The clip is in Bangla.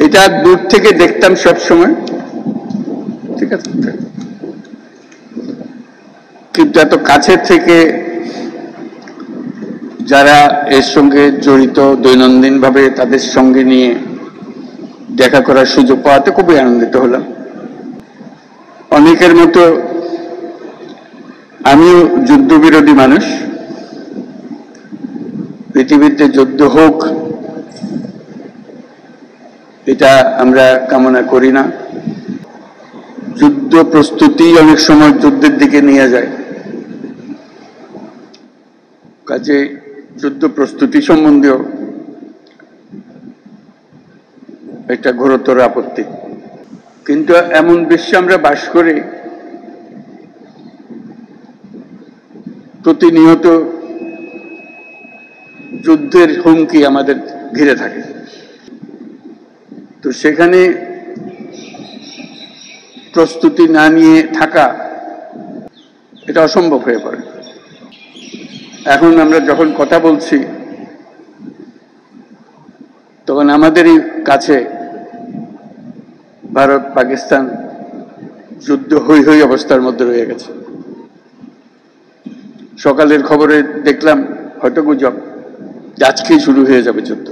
এটা দূর থেকে দেখতাম সব সময়, ঠিক আছে, কিন্তু এত কাছের থেকে যারা এর সঙ্গে জড়িত দৈনন্দিন ভাবে তাদের সঙ্গে নিয়ে দেখা করার সুযোগ পাওয়াতে খুবই আনন্দিত হলাম। অনেকের মতো আমিও যুদ্ধবিরোধী মানুষ। পৃথিবীতে যুদ্ধ হোক এটা আমরা কামনা করি না। যুদ্ধ প্রস্তুতি অনেক সময় যুদ্ধের দিকে নিয়ে যায়, কাজে যুদ্ধ প্রস্তুতি সম্বন্ধেও একটা ঘোরতর আপত্তি। কিন্তু এমন বিশ্বে আমরা বাস করি প্রতিনিয়ত যুদ্ধের হুমকি আমাদের ঘিরে থাকে, তো সেখানে প্রস্তুতি না নিয়ে থাকা এটা অসম্ভব হয়ে পড়ে। এখন আমরা যখন কথা বলছি তখন আমাদেরই কাছে ভারত পাকিস্তান যুদ্ধ হই হই অবস্থার মধ্যে রয়ে গেছে। সকালের খবরে দেখলাম হয়তো গুজব আজকেই শুরু হয়ে যাবে যুদ্ধ।